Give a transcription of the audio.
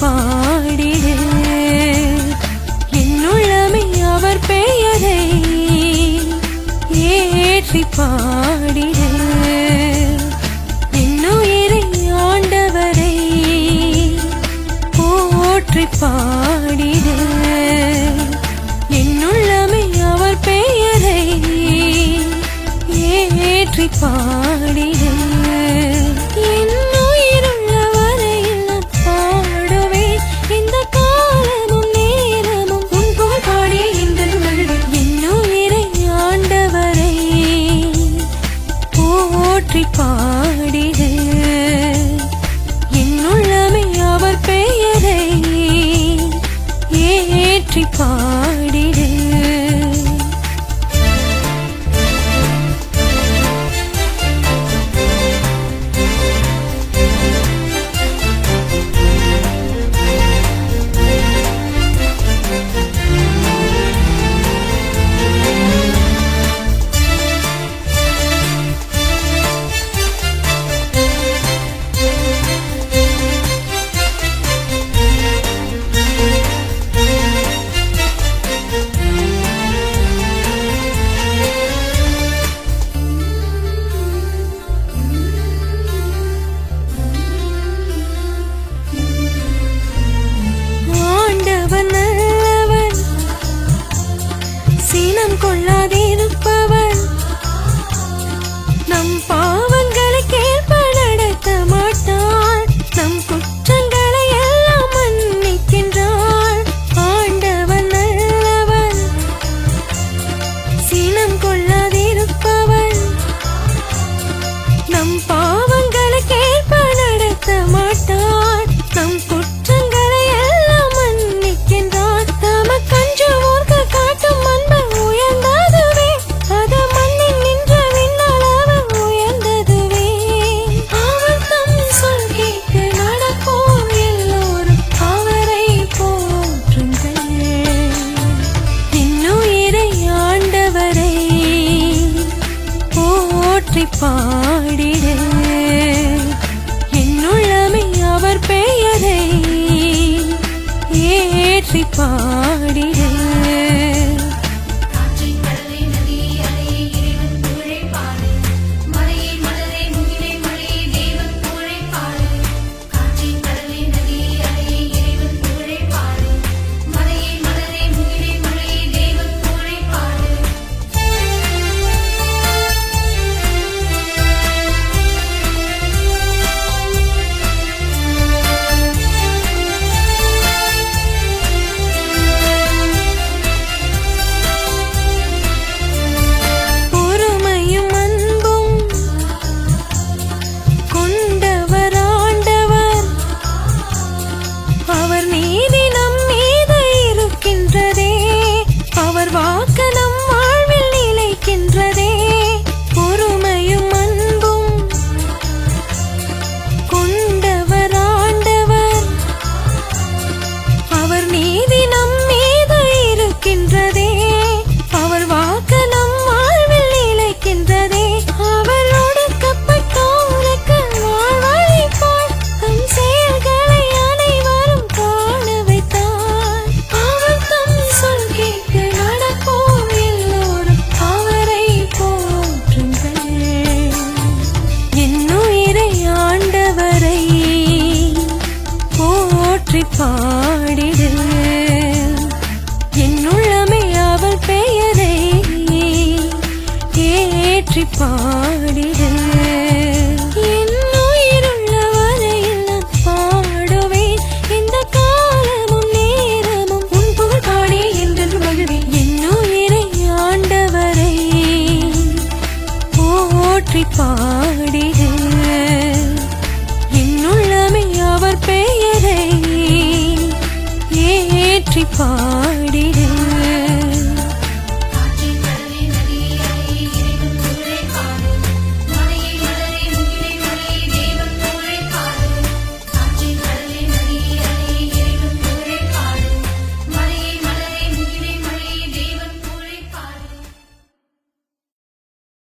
பாடிடு என்னுள்ளமே அவர் பெயரை ஏற்றி பாடிடு என்னுயிரை ஆண்டவரை போற்றி பாடிடு என்னுள்ளமே அவர் பெயரை ஏற்றி பாடிடு பாடிடு என்னுள்ளமே அவர் பெயரை ஏற்றி பாடிடு சீனம் கொள்ளாதிருப்பவன் நம் பாவங்களுக்கேற்ப நடத்த மாட்டான் நம் குற்றங்களை எல்லாம் மன்னிக்கின்றான் ஆண்டவன் நல்லவன் சீனம் கொள்ளாதிருப்பவன் நம் பாவங்களுக்கேற்ப நடத்த மாட்டான் நம் குற்றங்களை எல்லாம் மன்னிக்கின்றான் தமக்கஞ்சுவோர்க்கு காட்டும் அன்பு உயர்ந்ததுவே அது மண்ணில் நின்ற விண்ணளவு உயர்ந்ததுவே அவர் தம் சொல் கேட்டு நடப்போம் எல்லோரும் அவரை போற்றுங்கள் இன்னுயிரை ஆண்டவரை போற்றி பாடிடு என்னுள்ளமே அவர் பெயரை ஏற்றி பாடிடு பாடிடு என்னுள்ளமே அவர் பெயரை ஏற்றி பாடிடு என்னுயிருள்ள வரையில் நான் பாடுவேன் இந்த காலமும் நேரமும் உன் புகழ் பாடி என்று மகிழ்வேன் என்னுயிரை ஆண்டவரை போற்றி பாடிடு என்னுள்ளமே அவர் பெயரை ஏற்றி பாடிடு